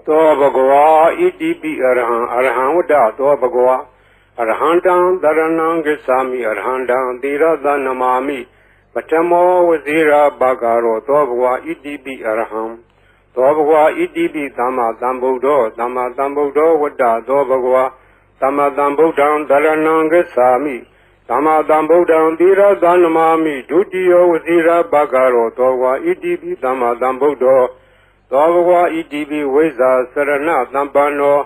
သောဘဂဝါဣတိပိအရဟံအရဟံဝတ္တသောဘဂဝါအရဟံတံတရဏံဂစ္ဆာမိအရဟံတံသီရသနမာမိပထမောဝဇိရာဘဂရောသောဘဂဝါဣတိပိအရဟံသောဘဂဝါဣတိပိသမ္မာသမ္ဗုဒ္ဓောသမ္မာသမ္ဗုဒ္ဓောဝတ္တသောဘဂဝါသမ္မာသမ္ဗုဒ္ဓံတရဏံဂစ္ဆာမိသမ္မာသမ္ဗုဒ္ဓံသီရသနမာမိဒုတိယောဝဇိရာဘဂရောသောဘဂဝါဣတိပိသမ္မာသမ္ဗုဒ္ဓောသောဘဂဝါဣတိပိဝိဇာစရဏသံပန္နော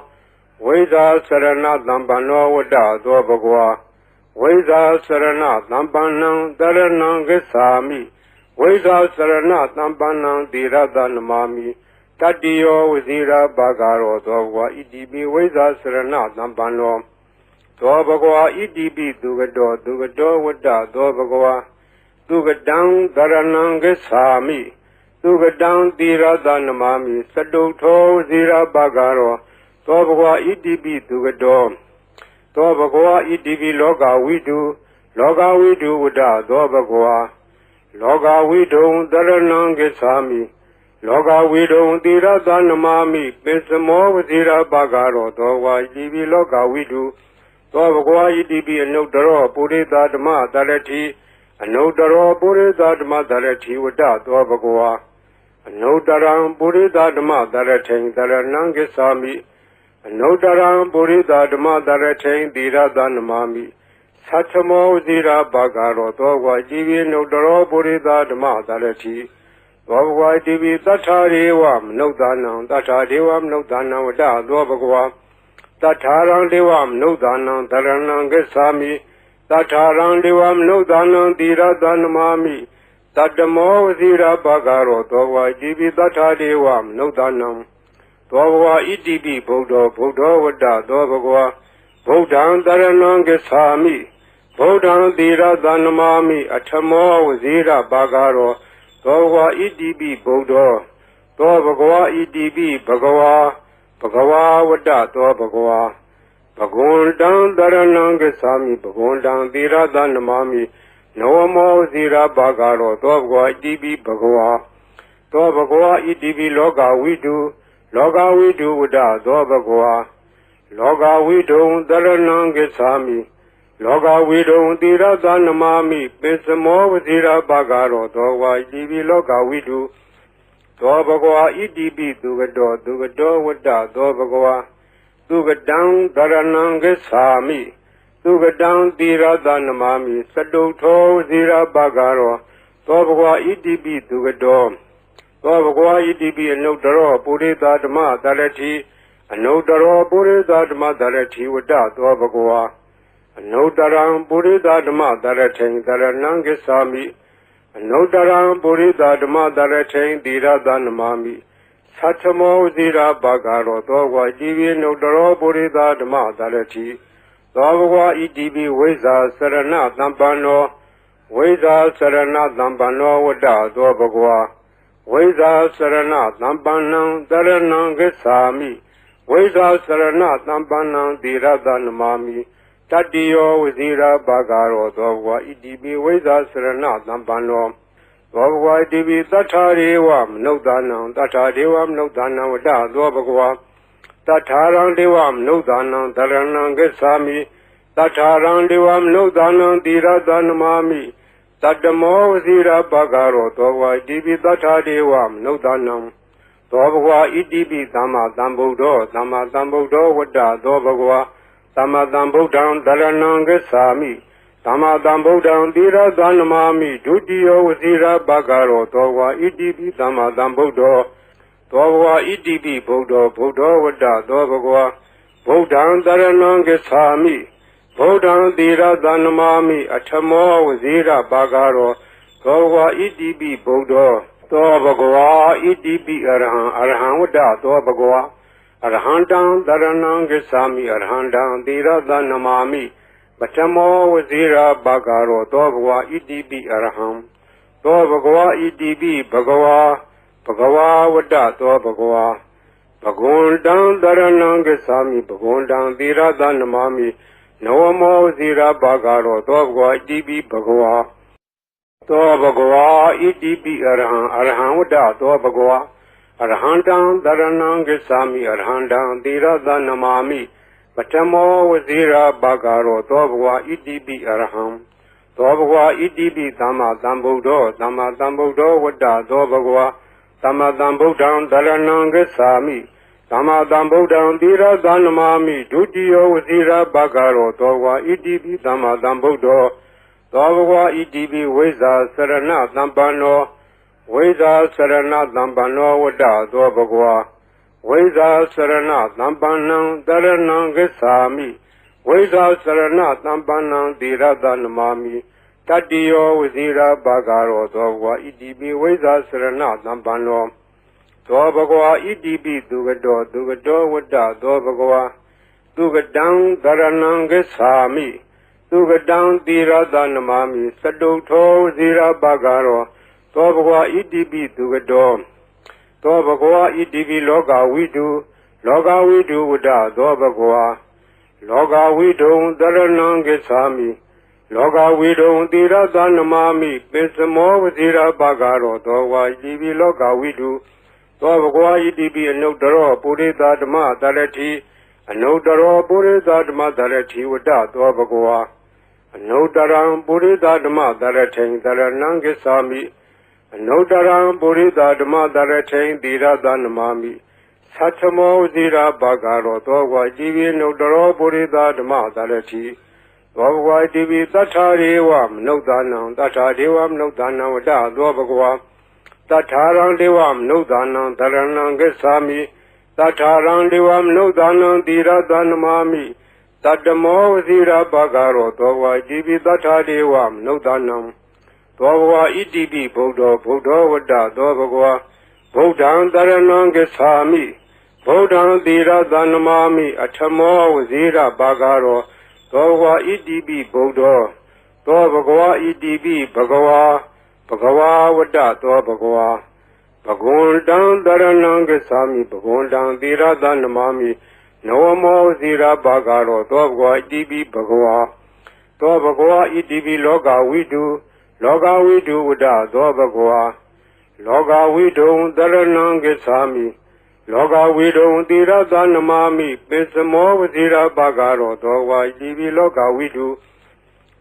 ဝိဇာစရဏသံပန္နောဝတ္တသောဘဂဝါဝိဇာစရဏသံပန္နံတရဏံဂစ္ဆာမိဝိဇာစရဏသံပန္နံသီရသနမာမိတတ္တိယောဝဇိရာဘဂရောသောဘဂဝါဣတိပိဝိဇာစရဏသံပန္နောသောဘဂဝါဣတိပိသူကတောဝတ္တသောဘဂဝါသူကတံတရဏံဂစ္ဆာမိသူကတံသီရသနမာမိစတုထောဝဇိရာဘဂရောသောဘဂဝါဣတိပိသူကတောသောဘဂဝါဣတိပိလောကဝိတုဝတ္တသောဘဂဝါလောကဝိတုံတရဏံဂစ္ဆာမိလောကဝိတုံသီရသနမာမိပိစမောဝဇိရာဘဂရောသောဘဂဝါဣတိပိလောကဝိတုသောဘဂဝါဣတိပိအနုတ္တရောပုရိသဓမ္မတရတိအနုတ္တရောပုရိသဓမ္မတရတိဝတ္တသောဘဂဝါအနုတ္တရံပုရိသဓမ္မတရထိန်တရဏံဂစ္ဆာမိအနုတ္တရံပုရိသဓမ္မတရထိန်သီရသနမာမိသတ္ထမောဇိရာဘဂရောသောဘဂဝါဣတိပိအနုတ္တရောပုရိသဓမ္မတရတိသောဘဂဝါဣတိပိသတ္ထာရေဝမနုဿာနံသတ္ထာဒေဝမနုဿာနံဝတ္တသောဘဂဝါသတ္ထာရံဒေဝမနုဿာနံတရဏံဂစ္ဆာမိသတ္ထာရံဒေဝမနုဿာနံသီရသနမာမိတတ္တမောဝဇိရာဘဂရောသောဘဂဝါဣတိပိသတ္ထာဒေဝမနုဿာနံသောဘဂဝါဣတိပိဗုဒ္ဓောဝတ္တသောဘဂဝါဗုဒ္ဓံတရဏံဂစ္ဆာမိဗုဒ္ဓံသီရသနမာမိအထမောဝဇိရာဘဂရောသောဘဂဝါဣတိပိဗုဒ္ဓောသောဘဂဝါဣတိပိဘဂဝါဝတ္တသောဘဂဝါဘဂဝန္တံတရဏံဂစ္ဆာမိဘဂဝန္တံသီရသနမာမိနဝမောဇိရာဘဂရောသောဘဂဝါဣတိပိဘဂဝါသောဘဂဝါဣတိပိလောကဝိတုဝတ္တသောဘဂဝါလောကဝိတုံတရဏံဂစ္ဆာမိလောကဝိတုံသီရသနမာမိပိစမောဝဇိရာဘဂရောသောဘဂဝါဣတိပိလောကဝိတုသောဘဂဝါဣတိပိသူကတောဝတ္တသောဘဂဝါသူကတံတရဏံဂစ္ဆာမိသူကတံသီရသနမာမိစတုထောဝဇိရာဘဂရောသောဘဂဝါဣတိပိသူကတောသောဘဂဝါဣတိပိအနုတ္တရောပုရိသဓမ္မတရတိအနုတ္တရောပုရိသဓမ္မတရတိဝတ္တသောဘဂဝါအနုတ္တရံပုရိသဓမ္မတရထိန်တရဏံဂစ္ဆာမိအနုတ္တရံပုရိသဓမ္မတရထိန်သီရသနမာမိသတ္ထမောဇိရာဘဂရောသောဘဂဝါဣတိပိအနုတ္တရောပုရိသဓမ္မတရတိသောဘဂဝါဣတိပိဝိဇာစရဏသံပန္နောဝိဇာစရဏသံပန္နောဝတ္တသောဘဂဝါဝိဇာစရဏသံပန္နံတရဏံဂစ္ဆာမိဝိဇာစရဏသံပန္နံသီရသနမာမိတတ္တိယောဝဇိရာဘဂရောသောဘဂဝါဣတိပိဝိဇာစရဏသံပန္နောသောဘဂဝါဣတိပိသတ္ထာရေဝမနုဿာနံသတ္ထာဒေဝမနုဿာနံဝတ္တသောဘဂဝါတထာရံဒေဝမနုဿာနံတရဏံဂစ္ဆာမိတထာရံဒေဝမနုဿာနံသီရသနမာမိတတ္တမောဝဇိရာဘဂရောသောဘဂဝါဣတိပိသတ္ထာဒေဝမနုဿာနံသောဘဂဝါဣတိပိသမ္မာသမ္ဗုဒ္ဓောဝတ္တသောဘဂဝါသမ္မာသမ္ဗုဒ္ဓံတရဏံဂစ္ဆာမိသမ္မာသမ္ဗုဒ္ဓံသီရသနမာမိဒုတိယောဝဇိရာဘဂရောသောဘဂဝါဣတိပိသမ္မာသမ္ဗုဒ္ဓောသောဘဂဝါဣတိပိဗုဒ္ဓောဝတ္တသောဘဂဝါဗုဒ္ဓံတရဏံဂစ္ဆာမိဗုဒ္ဓံသီရသနမာမိအထမောဝဇိရာဘဂရောသောဘဂဝါဣတိပိဗုဒ္ဓောသောဘဂဝါဣတိပိအရဟံဝတ္တသောဘဂဝါအရဟံတံတရဏံဂစ္ဆာမိအရဟံတံသီရသနမာမိပထမောဝဇိရာဘဂရောသောဘဂဝါဣတိပိအရဟံသောဘဂဝါဣတိပိဘဂဝါဝတ္တသောဘဂဝါဘဂဝန္တံတရဏံဂစ္ဆာမိဘဂဝန္တံသီရသနမာမိနဝမောဝဇိရာဘဂရောသောဘဂဝါဣတိပိဘဂဝါသောဘဂဝါဣတိပိအရဟံဝတ္တသောဘဂဝါ Arhandam Dharanam Gacchami Arhandam Tirada Namami Patamo Vazira Bhagaro Dobhwa Idibi Arham Dobhwa Idibi Dhamma Dhambuddho Dhamma Dhambuddho Vada Dobhwa Dhamma Dhambuddham Dharanam Gacchami Dhamma Dhambuddham Tirada Namami Dutiyo Vazira Bhagaro Dobhwa Idibi Dhamma Dhambuddho Dobhwa Idibi Veza Sarana Dhampano Veda Sarana Dhampano Vada Dobhwa Veda Sarana Dhampanam Dharanam Gacchami Veda Sarana Dhampanam Tirada Namami Tatiyo Vazira Bhagaro Dobhwa Idibi Veda Sarana Dhampano Dobhwa Idibi Dugado Dugado Vada Dobhwa Dugadam Dharanam Gacchami Dugadam Tirada Namami Sadutho Vazira Bhagaro Dobhwa Idibi Dugado Dobhwa Idibi Loga Vidu Vada Dobhwa Loga Vidu Dharanam Gacchami Loga Vidu Tirada Namami Pisamo Vazira Bhagaro Dobhwa Idibi Loga Vidu Dobhwa Idibi Anudaro Purita Dhamma Dharati Anudaro Purita Dhamma Dharati Vada Dobhwa Anudaram Purita Dhamma Dharati Dharanam Gacchami Anudaram Purita Dhamma Dharati Tirada Namami Satchamo Vazira Bhagaro Dobhwa Idibi Anudaro Purita Dhamma Dharati Dobhwa Idibi Tatharivam Nudanam Tatharivam Nudanam Vada Dobhwa Tatharang Devam Nudanam Dharanam Gacchami Tatharang Devam Nudanam Tirada Namami Tattamo Vazira Bhagaro Dobhwa Idibi Tathadevam Nudanam Dobhwa Idibi Buddho Vada Dobhwa Buddham Dharanam Gacchami Buddham Tirada Namami Attamo Vazira Bhagaro Dobhwa Idibi Buddho Dobhwa Idibi Bhagava Vada Dobhwa Bhagundam Dharanam Gacchami Bhagundam Tirada Namami Nawamo Vazira Bhagaro Dobhwa Idibi Bhagava Dobhwa Idibi Loga Vidu Vada Dobhwa Loga Vidu Dharanam Gacchami Loga Vidu Tirada Namami Pisamo Vazira Bhagaro Dobhwa Idibi Loga Vidu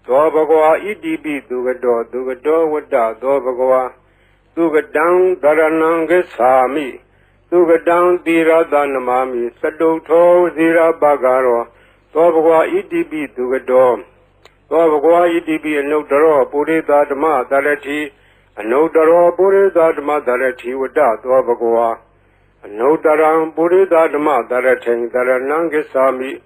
Dobhwa Idibi Dugado Vada Dobhwa Dugadam Dharanam Gacchami Dugadam Tirada Namami Sadutho Vazira Bhagaro Dobhwa Idibi Dugado Dobhwa Idibi Anudaro Purita Dhamma Dharati Anudaro Purita Dhamma Dharati Vada Dobhwa Anudaram Purita Dhamma Dharati Dharanam Gacchami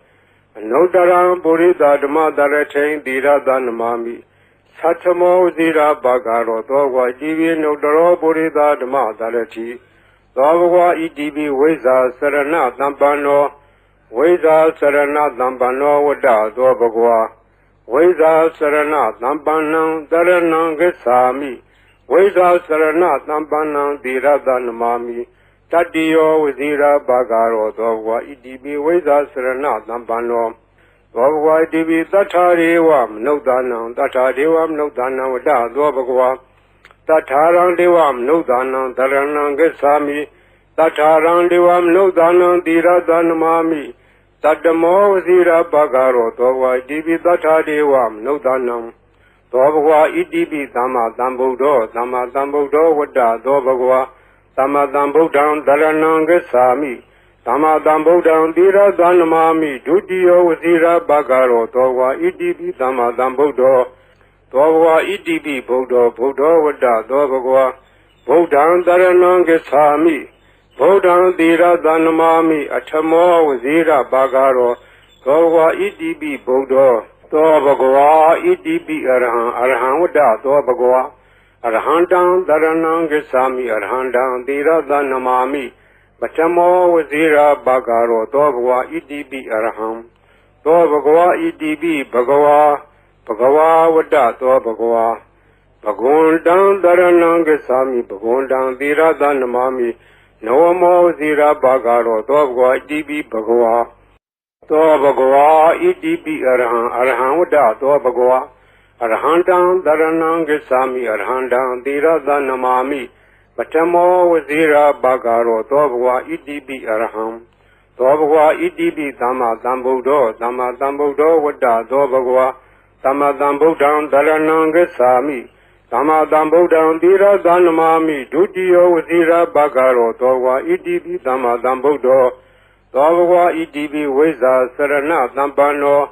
Anudaram Purita Dhamma Dharati Tirada Namami Satchamo Vazira Bhagaro Dobhwa Idibi Anudaro Purita Dhamma Dharati Dobhwa Idibi Veza Sarana Dhampano Veza Sarana Dhampano Vada Dobhwa Veza Sarana Dhampanam Dharanam Gacchami Veza Sarana Dhampanam Tirada Namami Tatiyo Vazira Bhagaro Dobhwa Idibi Veza Sarana Dhampano Dobhwa Idibi Tatharevam Nudanam Tatharevam Nudanam Vada Dobhwa Tatharang Devam Nudanam Dharanam Gacchami Tatharang Devam Nudanam Tirada Namami Tattamo Vazira Bhagaro Dobhwa Idibi Tathadevam Nudanam Dobhwa Idibi Dhamma Dhambuddho Dhamma Dhambuddho Vada Dobhwa Dhamma Dhambuddham Dharanam Gacchami Dhamma Dhambuddham Tirada Namami Dutiyo Vazira Bhagaro Dobhwa Idibi Dhamma Dhambuddho Dobhwa Idibi Buddho Vada Dobhwa Buddham Dharanam Gacchami Buddham Tirada Namami Attamo Vazira Bhagaro Dobhwa Idibi Buddho Dobhwa Idibi Arham Vada Dobhwa Arhandam Dharanam Gacchami Arhandam Tirada Namami Attamo Vazira Bhagaro Dobhwa Idibi Arham Dobhwa Idibi Bhagava Vada Dobhwa Bhagundam Dharanam Gacchami Bhagundam Tirada Namami Nawamo Vazira Bhagaro Dobhwa Idibi Bhagava Dobhwa Idibi Arham Vada Dobhwa Arhandam Dharanam Gacchami Arhandam Tirada Namami Patamo Wazira Bagaro Dobwa Idibi Araham Dobwa Idibi Tama Tambudo Tama Tambudo Wada Dobagwa Tama Tambudan Darananga Sami Tama Tambudan Dira Danamami Dudio Wazira Bagaro Dobwa Idibi Tama Tambudo Dobwa Idibi Weza Sarana Tambano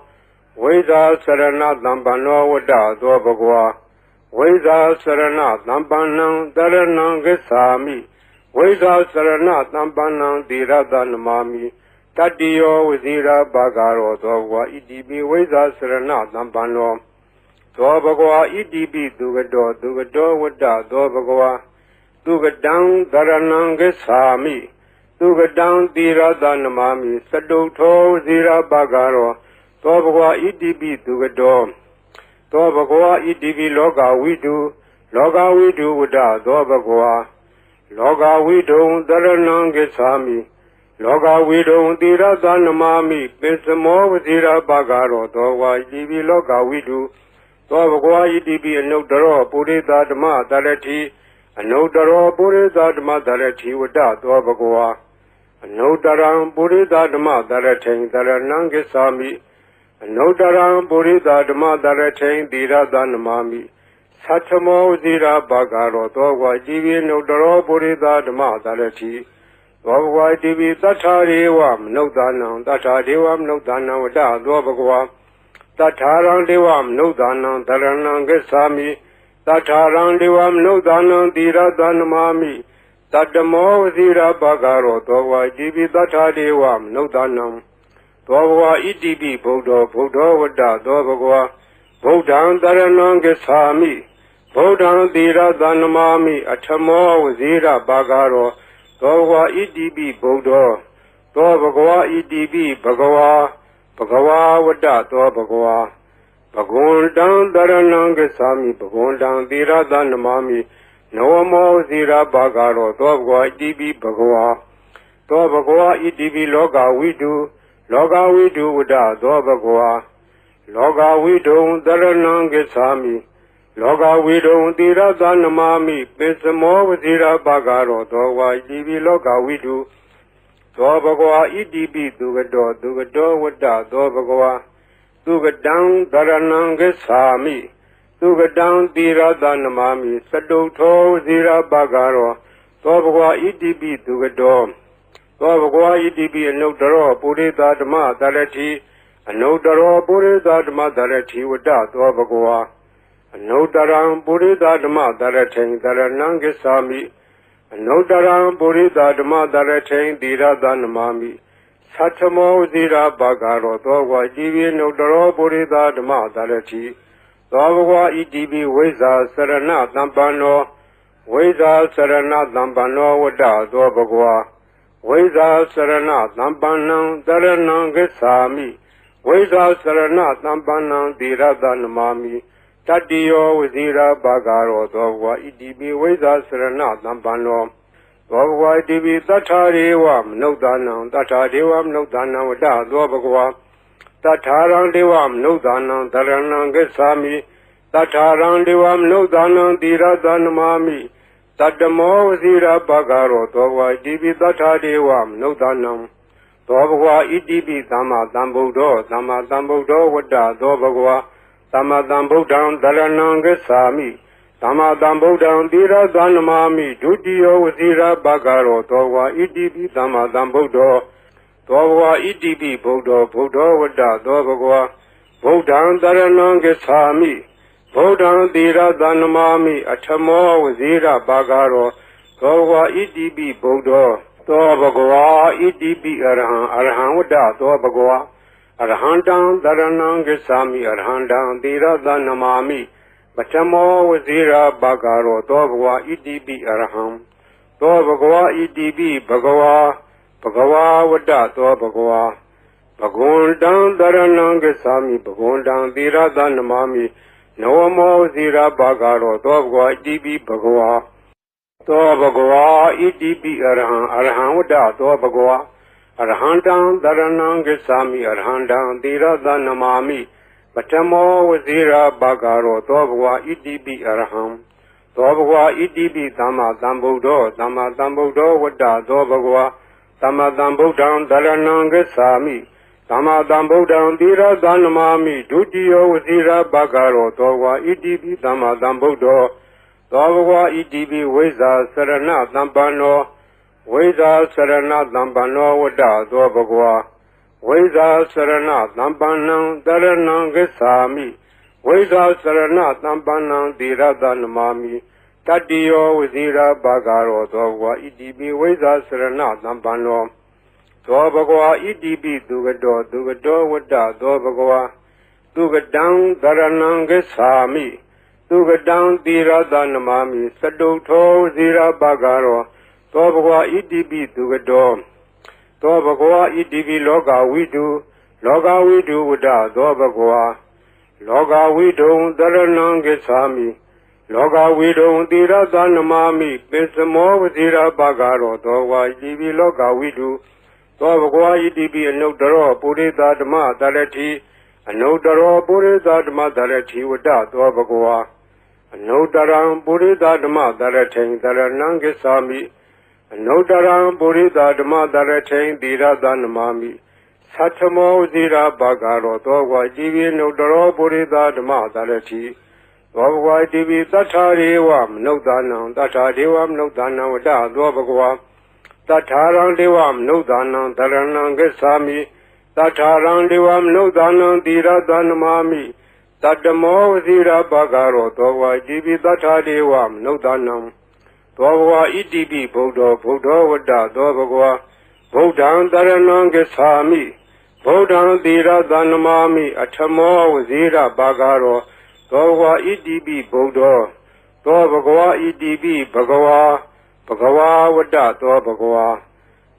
Weza Sarana Tambano Wada Dobagwa Weza Sarana Tampanang Daranang Gesami Weza Sarana Tampanang Diradanamami Tadiyo Wazira Bagaro Dogwa Idibi Weza Sarana Tampano Dobagwa Idibi Dugado Wada Dobagwa Dugadang Daranang Gesami Dugadang Diradanamami Saduto Wazira Bagaro Dobagwa Idibi Dugado Dobagwa Idibi Loga Widu Wada Dobagwa Loga Widu Daranangesami Loga Widu Dira Danamami Pesamo Wazira Bagaro Dogwa Idibi Loga Widu Dobagwa Idibi Anodaro Purita Dama Darati Anodaro Purita Dama Darati Wada Dobagwa Anodaram Purita Dama Darati Daranangesami Anodaram Purita Dama Darati Dira Danamami Satamo Zira Bagaro Dogwa Divi Nodaro Purita Dama Darati Dogwa Divi Tatariwam Nodanam Tatariwam Nodana Wada Dobagwa Tataran Devam Nodana Daranangesami Tataran Devam Nodana Dira Danamami Tatamo Zira Bagaro Dogwa Divi Tatariwam Nodanam Dobagwa Idibi Bodo Wada Dobagwa Bodan Daranangesami Bodan Dira Danamami Atamo Wazira Bagaro Dobagwa Idibi Bodo Dobagwa Idibi Bagawa Wada Dobagwa Bagundan Daranangesami Bagundan Dira Danamami Noamo Zira Bagaro Dobagwa Idibi Bagawa Dobagwa Idibi Loga Widu Wada Dobagwa Loga Widu Daranangesami Loga Widu Dira Danamami Pesamo Wazira Bagaro Dogwa Idibi Loga Widu Dobagwa Idibi Dugado Wada Dobagwa Dugadang Daranangesami Dugadang Dira Danamami Saduto Wazira Bagaro Dobagwa Idibi Dugado Dobagwa Idibi Anodaro Purita Dama Darati Anodaro Purita Dama Darati Wada Dobagwa Anodaram Purita Dama Darati Daranangesami Anodaram Purita Dama Darati Dira Danamami Satamo Zira Bagaro Dogwa Divi Nodaro Purita Dama Darati Dobagwa Idibi Weza Sarana Tampano Weza Sarana Tampano Wada Dobagwa Weza Sarana Tampanang Daranangesami Weza Sarana Tampanang Dira Danamami Tadiyo Wazira Bagaro Dogwa Idibi Weza Sarana Tampano Dogwa Idibi Tatariwam Nodanam Wada Dobagwa Tatarang Devam Nodanam Daranangesami Tatarang Devam Nodanam Dira Danamami Tadamo Wazira Bagaro Dogwa Idibi Tatariwam Nodanam Dobagwa Idibi Tama Tambudo Wada Dobagwa Tama Tambudan Daranangesami Tama Tambudan Dira Danamami Dudio Wazira Bagaro Dogwa Idibi Tama Tambudo Dobagwa Idibi Bodo Wada Dobagwa Bodan Daranangesami Bodan Dira Danamami Atamo Wazira Bagaro Dobagwa Idibi Bodo Dobagwa Idibi Arahan Wada Dobagwa Arhandang Daranangesami Arhandang Dira Danamami Batamo Wazira Bagaro Dobagwa Idibi Araham Dobagwa Idibi Bagawa Wada Dobagwa Bagundang Daranangesami Bagundang Dira Danamami Noamo Zira Bagaro Dobagwa Idibi Bagawa Dobagwa Idibi Arahan Wada Dobagwa Arhandang Daranangesami Arhandang Dira Danamami Batamo Wazira Bagaro Dobagwa Idibi Araham သောဘဂဝါဣတိပိသမ္မာသမ္ဗုဒ္ဓောသမ္မာသမ္ဗုဒ္ဓောဝတ္တသောဘဂဝါသမ္မာသမ္ဗုဒ္ဓံတရဏံဂစ္ဆာမိသမ္မာသမ္ဗုဒ္ဓံသီရသနမာမိဒုတိယောဝစီရဘဂရောသောဘဂဝါဣတိပိသမ္မာသမ္ဗုဒ္ဓောသောဘဂဝါဣတိပိဝိဇ္ဇာစရဏသမ္ပန္နောဝိဇ္ဇာစရဏသမ္ပန္နောဝတ္တသောဘဂဝါဝိဇ္ဇာစရဏသမ္ပန္နံတရဏံဂစ္ဆာမိဝိဇ္ဇာစရဏသမ္ပန္နံသီရသနမာမိတတိယောဝစီရဘဂရောသောဘဂဝါဣတိပိဝိဇ္ဇာစရဏသမ္ပန္နောသောဘဂဝါဣတိပိသူကတောဝတ္တသောဘဂဝါသူကတံတရဏံဂစ္ဆာမိသူကတံသီရသနမာမိစတုထောဝစီရဘဂရောသောဘဂဝါဣတိပိသူကတောသောဘဂဝါဣတိပိလောကဝိတုဝတ္တသောဘဂဝါလောကဝိတုံတရဏံဂစ္ဆာမိလောကဝိတုံသီရသနမာမိပိစမောဝစီရဘဂရောသောဘဂဝါဣတိပိလောကဝိတုသောဘဂဝါဣတိပိအနုတ္တရောပုရိသဓမ္မတရတိအနုတ္တရောပုရိသဓမ္မတရတိဝတ္တသောဘဂဝါအနုတ္တရံပုရိသဓမ္မတရထိန်တရဏံဂစ္ဆာမိအနုတ္တရံပုရိသဓမ္မတရထိန်သီရသနမာမိသတ္ထမောဝစီရဘဂရောသောဘဂဝါဣတိပိအနုတ္တရောပုရိသဓမ္မတရတိသောဘဂဝါဣတိပိသတ္ထာရေဝမနုဿာနံသတ္ထာဒေဝမနုဿာနံဝတ္တသောဘဂဝါတထာရံဒေဝမနုဿာနံတရဏံဂစ္ဆာမိတထာရံဒေဝမနုဿာနံသီရသနမာမိတတ္တမောဝစီရဘဂရောသောဘဂဝါဣတိပိတထာဒေဝမနုဿာနံသောဘဂဝါဣတိပိဗုဒ္ဓောဝတ္တသောဘဂဝါဗုဒ္ဓံတရဏံဂစ္ဆာမိဗုဒ္ဓံသီရသနမာမိအထမောဝစီရဘဂရောသောဘဂဝါဣတိပိဗုဒ္ဓောသောဘဂဝါဣတိပိဘဂဝါဝတ္တသောဘဂဝါ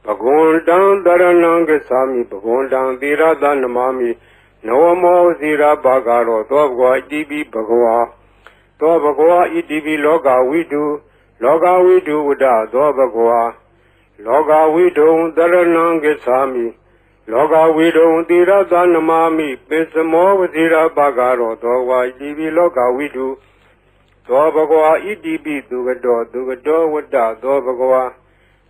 ဘဂဝန္တံတရဏံဂစ္ဆာမိဘဂဝန္တံသီရသနမာမိနဝမောဇိရဘဂရောသောဘဂဝါဣတိပိဘဂဝါသောဘဂဝါဣတိပိလောကဝိတုဝတ္တသောဘဂဝါလောကဝိတုံတရဏံဂစ္ဆာမိလောကဝိတုံသီရသနမာမိပိစမောဝဇိရဘဂရောသောဘဂဝါဣတိပိလောကဝိတုသောဘဂဝါဣတိပိသူကတောဝတ္တသောဘဂဝါ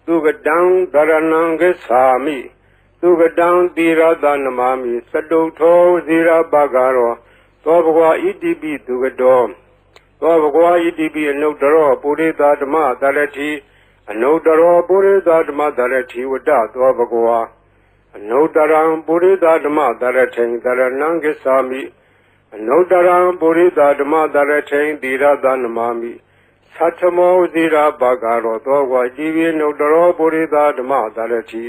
သူကတံတရဏံဂစ္ဆာမိသူကတံသီရသနမာမိစတုထောဝစီရဘဂရောသောဘဂဝါဣတိပိသူကတောသောဘဂဝါဣတိပိအနုတ္တရောပုရိသဓမ္မတရတိအနုတ္တရောပုရိသဓမ္မတရတိဝတ္တသောဘဂဝါအနုတ္တရံပုရိသဓမ္မတရထိန်တရဏံဂစ္ဆာမိအနုတ္တရံပုရိသဓမ္မတရထိန်သီရသနမာမိသတ္ထမောဝစီရဘဂရောသောဘဂဝါဣတိပိအနုတ္တရောပုရိသဓမ္မတရတိ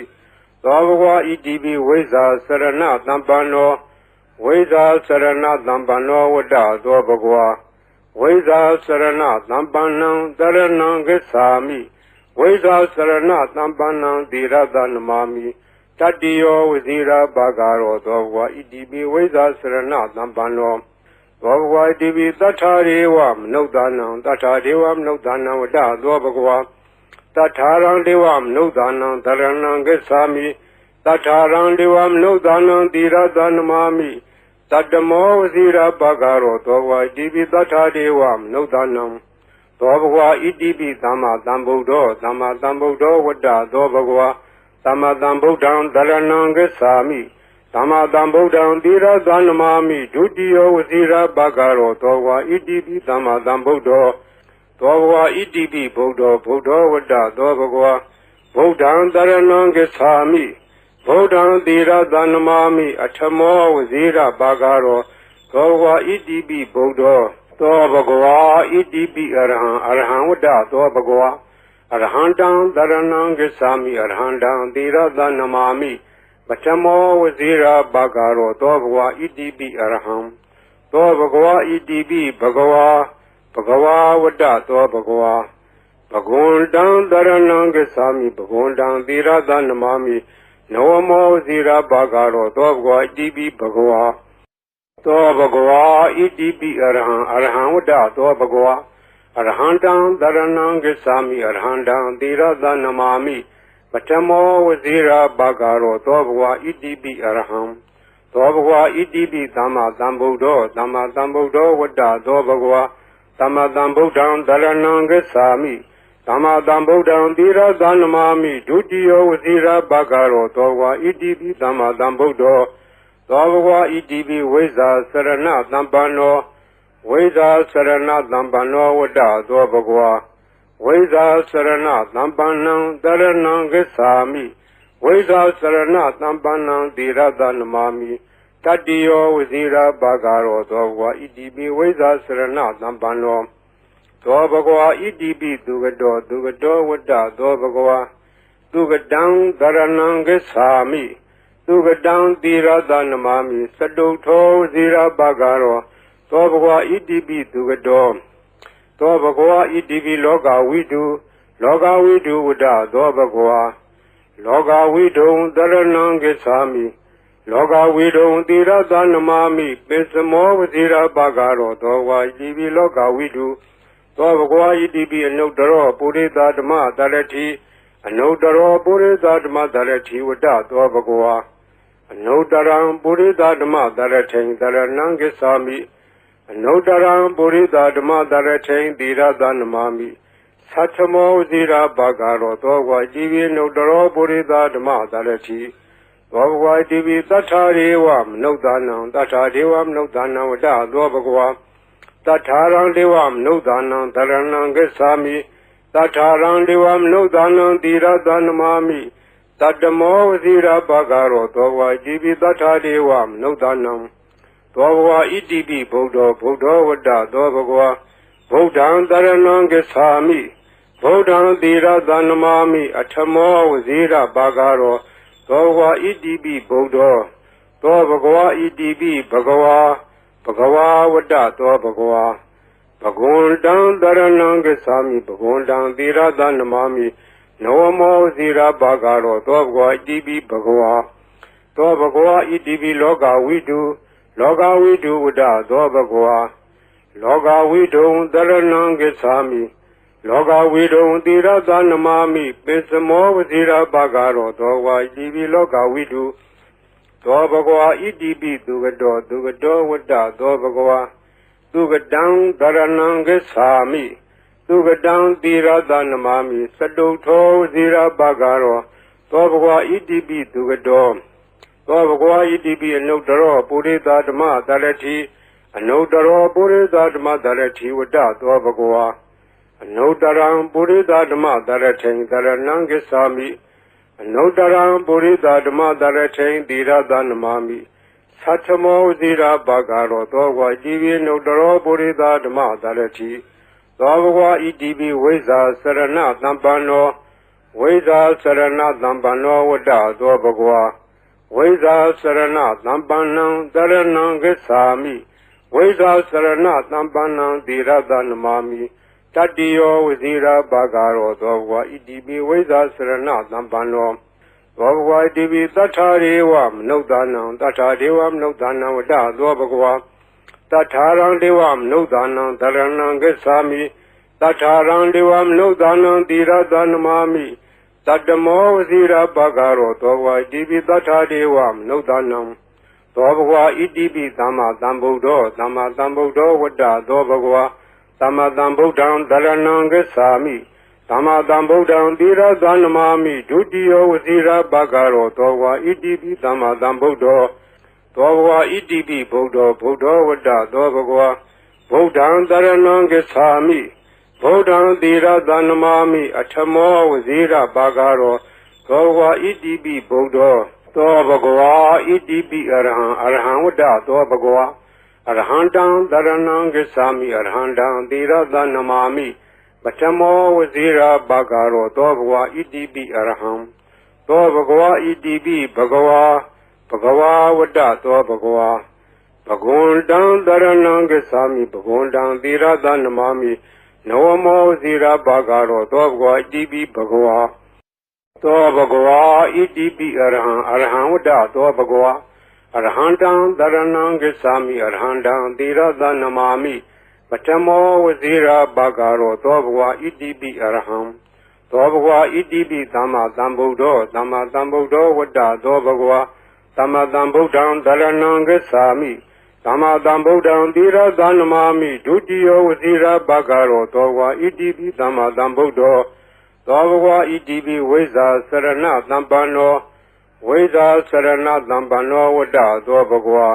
သောဘဂဝါဣတိပိဝိဇ္ဇာစရဏသမ္ပန္နောဝိဇ္ဇာစရဏသမ္ပန္နောဝတ္တသောဘဂဝါဝိဇ္ဇာစရဏသမ္ပန္နံတရဏံဂစ္ဆာမိဝိဇ္ဇာစရဏသမ္ပန္နံသီရသနမာမိတတိယောဝစီရဘဂရောသောဘဂဝါဣတိပိဝိဇ္ဇာစရဏသမ္ပန္နောသောဘဂဝါဣတိပိသတ္ထာရေဝမနုဿာနံသတ္ထာဒေဝမနုဿာနံဝတ္တသောဘဂဝါတထာရံဒေဝမနုဿာနံတရဏံဂစ္ဆာမိတထာရံဒေဝမနုဿာနံသီရသနမာမိတတ္တမောဝစီရဘဂရောသောဘဂဝါဣတိပိတထာဒေဝမနုဿာနံသောဘဂဝါဣတိပိသမ္မာသမ္ဗုဒ္ဓောဝတ္တသောဘဂဝါသမ္မာသမ္ဗုဒ္ဓံတရဏံဂစ္ဆာမိသမ္မာသမ္ဗုဒ္ဓံသီရသနမာမိဒုတိယောဝစီရဘဂရောသောဘဂဝါဣတိပိသမ္မာသမ္ဗုဒ္ဓောသောဘဂဝါဣတိပိဗုဒ္ဓောဝတ္တသောဘဂဝါဗုဒ္ဓံတရဏံဂစ္ဆာမိဗုဒ္ဓံသီရသနမာမိအထမောဝစီရဘဂရောသောဘဂဝါဣတိပိဗုဒ္ဓောသောဘဂဝါဣတိပိအရဟံဝတ္တသောဘဂဝါအရဟံတံတရဏံဂစ္ဆာမိအရဟံတံသီရသနမာမိပထမောဝစီရဘဂရောသောဘဂဝါဣတိပိအရဟံသောဘဂဝါဣတိပိဘဂဝါဝတ္တသောဘဂဝါဘဂဝန္တံတရဏံဂစ္ဆာမိဘဂဝန္တံသီရသနမာမိနဝမောဝစီရဘဂရောသောဘဂဝါဣတိပိဘဂဝါသောဘဂဝါဣတိပိအရဟံဝတ္တသောဘဂဝါအရဟံတံတရဏံဂစ္ဆာမိအရဟံတံသီရသနမာမိပထမောဝစီရဘဂရောသောဘဂဝါဣတိပိအရဟံသောဘဂဝါဣတိပိသမ္မာသမ္ဗုဒ္ဓောဝတ္တသောဘဂဝါ သမ္မာသမ္ဗုဒ္ဓံသရဏံဂစ္ဆာမိသမ္မာသမ္ဗုဒ္ဓံသီရသနမာမိဒုတိယဝစီရဘဂရောသောဘဂဝါဣတိပိသမ္မာသမ္ဗုဒ္ဓောသောဘဂဝါဣတိပိဝိဇ္ဇာစရဏသမ္ပန္နောဝိဇ္ဇာစရဏသမ္ပန္နောဝတ္တသောဘဂဝါဝိဇ္ဇာစရဏသမ္ပန္နံသရဏံဂစ္ဆာမိဝိဇ္ဇာစရဏသမ္ပန္နံသီရသနမာမိတတ္တိယောဝစီရဘဂရောသောဘဂဝါဣတိပိဝိဇ္ဇာစရဏသမ္ပန္နောသောဘဂဝါဣတိပိသူကတောဝတ္တသောဘဂဝါသူကတံသရဏံဂစ္ဆာမိသူကတံသီရသနမာမိစတုထောဝစီရဘဂရောသောဘဂဝါဣတိပိသူကတောသောဘဂဝါဣတိပိလောကဝိတုဝတ္တသောဘဂဝါလောကဝိတုံသရဏံဂစ္ဆာမိလောကဝိတုံသီရသနမာမိပိစမောဝစီရဘဂရောသောဘဂဝါဣတိပိလောကဝိတုသောဘဂဝါဣတိပိအနုတ္တရောပုရိသဓမ္မတရတိအနုတ္တရောပုရိသဓမ္မတရတိဝတ္တသောဘဂဝါအနုတ္တရံပုရိသဓမ္မတရထိန်တရဏံဂစ္ဆာမိအနုတ္တရံပုရိသဓမ္မတရထိန်သီရသနမာမိသတ္ထမောဇိရာဘဂရောသောဘဂဝါဣတိပိအနုတ္တရောပုရိသဓမ္မတရတိသောဘဂဝါဣတိပိသတ္ထာရေဝမနုဿာနံသတ္ထာဒေဝမနုဿာနံဝတ္တသောဘဂဝါတထာရံဒေဝမနုဿာနံသရဏံဂစ္ဆာမိတထာရံဒေဝမနုဿာနံသီရသနမာမိတတ္တမောဝစီရဘဂရောသောဘဂဝါဣတိပိတထာဒေဝမနုဿာနံသောဘဂဝါဣတိပိဗုဒ္ဓောဝတ္တသောဘဂဝါဗုဒ္ဓံသရဏံဂစ္ဆာမိဗုဒ္ဓံသီရသနမာမိအထမောဝစီရဘဂရောသောဘဂဝါဣတိပိဗုဒ္ဓောသောဘဂဝါဣတိပိဘဂဝါဝတ္တသောဘဂဝါဘဂဝန္တံသရဏံဂစ္ဆာမိဘဂဝန္တံသီရသနမာမိနဝမောဇိရဘဂရောသောဘဂဝါဣတိပိဘဂဝါသောဘဂဝါဣတိပိလောကဝိတုဝတ္တသောဘဂဝါလောကဝိတုံသရဏံဂစ္ဆာမိလောကဝိတုံသီရသနမာမိပိစမောဝဇိရဘဂရောသောဘဂဝါဣတိပိလောကဝိတုသောဘဂဝါဣတိပိသူကတောဝတ္တသောဘဂဝါသူကတံသရဏံဂစ္ဆာမိသူကတံသီရသနမာမိစတုထောဝစီရဘဂရောသောဘဂဝါဣတိပိသူကတောသောဘဂဝါဣတိပိအနုတ္တရောပုရိသဓမ္မတရတိအနုတ္တရောပုရိသဓမ္မတရတိဝတ္တသောဘဂဝါအနုတ္တရံပုရိသဓမ္မတရထိန်တရဏံဂစ္ဆာမိအနုတ္တရံပုရိသဓမ္မတရထိန်သီရသနမာမိသတ္ထမောဇိရာဘဂရောသောဘဂဝါဣတိပိအနုတ္တရောပုရိသဓမ္မတရတိသောဘဂဝါဣတိပိဝိဇ္ဇာစရဏသမ္ပန္နောဝိဇ္ဇာစရဏသမ္ပန္နောဝတ္တသောဘဂဝါဝိဇ္ဇာစရဏသမ္ပန္နံသရဏံဂစ္ဆာမိဝိဇ္ဇာစရဏသမ္ပန္နံသီရသနမာမိတတ္တိယောဝစီရဘဂရောသောဘဂဝါဣတိပိဝိဇ္ဇာစရဏသမ္ပန္နောသောဘဂဝါဣတိပိသတ္ထာရေဝမနုဿာနံသတ္ထာဒေဝမနုဿာနံဝတ္တသောဘဂဝါတထာရံဒေဝမနုဿာနံသရဏံဂစ္ဆာမိတထာရံဒေဝမနုဿာနံသီရသနမာမိတတ္တမောဝစီရဘဂရောသောဘဂဝါဣတိပိသတ္ထာဒေဝမနုဿာနံသောဘဂဝါဣတိပိသမ္မာသမ္ဗုဒ္ဓောဝတ္တသောဘဂဝါသမ္မာသမ္ဗုဒ္ဓံသရဏံဂစ္ဆာမိသမ္မာသမ္ဗုဒ္ဓံသီရသနမာမိဒုတိယဝစီရဘဂရောသောဘဂဝါဣတိပိသမ္မာသမ္ဗုဒ္ဓောသောဘဂဝါဣတိပိဗုဒ္ဓောဝတ္တသောဘဂဝါဗုဒ္ဓံသရဏံဂစ္ဆာမိဗုဒ္ဓံသီရသနမာမိအထမောဝစီရဘဂရောသောဘဂဝါဣတိပိဗုဒ္ဓောသောဘဂဝါဣတိပိအရဟံဝတ္တသောဘဂဝါအရဟံတံသရဏံဂစ္ဆာမိအရဟံတံသီရသနမာမိပထမောဝစီရဘဂရောသောဘဂဝါဣတိပိအရဟံသောဘဂဝါဣတိပိဘဂဝါဝတ္တသောဘဂဝါဘဂဝန္တံသရဏံဂစ္ဆာမိဘဂဝန္တံသီရသနမာမိနဝမောဝစီရဘဂရောသောဘဂဝါဣတိပိဘဂဝါသောဘဂဝါဣတိပိအရဟံဝတ္တသောဘဂဝါအရဟံတံသရဏံဂစ္ဆာမိအရဟံတံသီရသနမာမိပထမောဝစီရဘဂရောသောဘဂဝါဣတိပိအရဟံသောဘဂဝါဣတိပိသမ္မာသမ္ဗုဒ္ဓောဝတ္တသောဘဂဝါသမ္မာသမ္ဗုဒ္ဓံသရဏံဂစ္ဆာမိ သမ္မာသမ္ဗုဒ္ဓံသီရသနမာမိဒုတိယဝစီရဘဂရောသောဘဂဝါဣတိပိသမ္မာသမ္ဗုဒ္ဓောသောဘဂဝါဣတိပိဝိဇ္ဇာစရဏသမ္ပန္နောဝိဇ္ဇာစရဏသမ္ပန္နောဝတ္တသောဘဂဝါ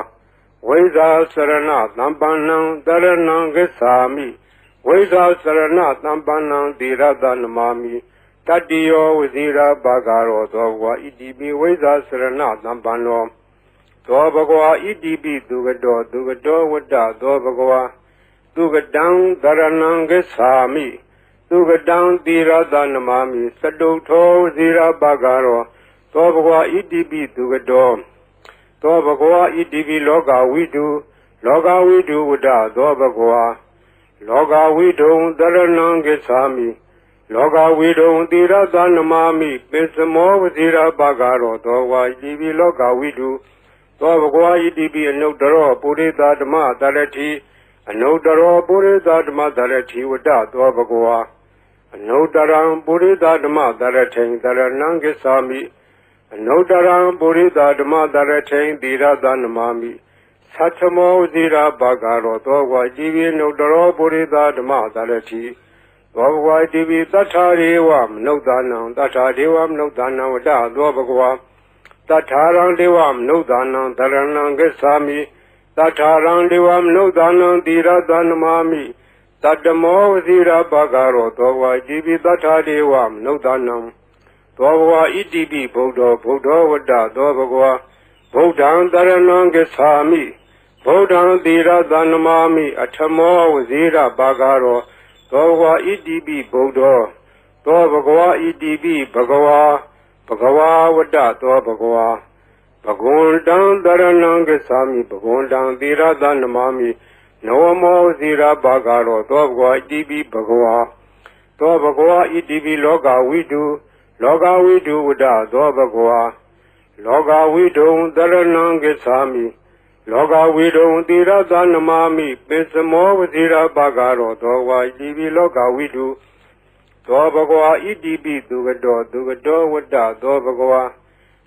ဝိဇ္ဇာစရဏသမ္ပန္နံတရဏံဂစ္ဆာမိဝိဇ္ဇာစရဏသမ္ပန္နံသီရသနမာမိတတ္တိယောဝစီရဘဂရောသောဘဂဝါဣတိပိဝိဇ္ဇာစရဏသမ္ပန္နောသောဘဂဝါဣတိပိသူကတောဝတ္တသောဘဂဝါသူကတံတရဏံဂစ္ဆာမိသူကတံသီရသနမာမိစတုထောဝစီရဘဂရောသောဘဂဝါဣတိပိသူကတောသောဘဂဝါဣတိပိလောကဝိတုဝတ္တသောဘဂဝါလောကဝိတုံတရဏံဂစ္ဆာမိလောကဝိတုံသီရသနမာမိပိစမောဝစီရဘဂရောသောဘဂဝါဣတိပိလောကဝိတုသောဘဂဝါဣတိပိအနုတ္တရောပုရိသဓမ္မတရတိအနုတ္တရောပုရိသဓမ္မတရတိဝတ္တသောဘဂဝါအနုတ္တရံပုရိသဓမ္မတရထိန်တရဏံဂစ္ဆာမိအနုတ္တရံပုရိသဓမ္မတရထိန်သီရသနမာမိသတ္ထမောဇိရာဘဂရောသောဘဂဝါဣတိပိအနုတ္တရောပုရိသဓမ္မတရတိသောဘဂဝါဣတိပိသတ္ထာရေဝမနုဿာနံသတ္ထာဒေဝမနုဿာနံဝတ္တသောဘဂဝါတထာရံဒေဝမနုဿာနံတရဏံဂစ္ဆာမိတထာရံဒေဝမနုဿာနံသီရသနမာမိတတ္တမောဝစီရဘဂရောသောဘဂဝါဣတိပိတထာဒေဝမနုဿာနံသောဘဂဝါဣတိပိဗုဒ္ဓောဝတ္တသောဘဂဝါဗုဒ္ဓံတရဏံဂစ္ဆာမိဗုဒ္ဓံသီရသနမာမိအထမောဝစီရဘဂရောသောဘဂဝါဣတိပိဗုဒ္ဓောသောဘဂဝါဣတိပိဘဂဝါဝတ္တသောဘဂဝါဘဂဝန္တံတရဏံဂစ္ဆာမိဘဂဝန္တံသီရသနမာမိနဝမောဇိရဘဂရောသောဘဂဝါဣတိပိဘဂဝါသောဘဂဝါဣတိပိလောကဝိတုဝတ္တသောဘဂဝါလောကဝိတုံတရဏံဂစ္ဆာမိလောကဝိတုံသီရသနမာမိပိစမောဝဇိရဘဂရောသောဘဂဝါဣတိပိလောကဝိတုသောဘဂဝါဣတိပိသူကတောဝတ္တသောဘဂဝါ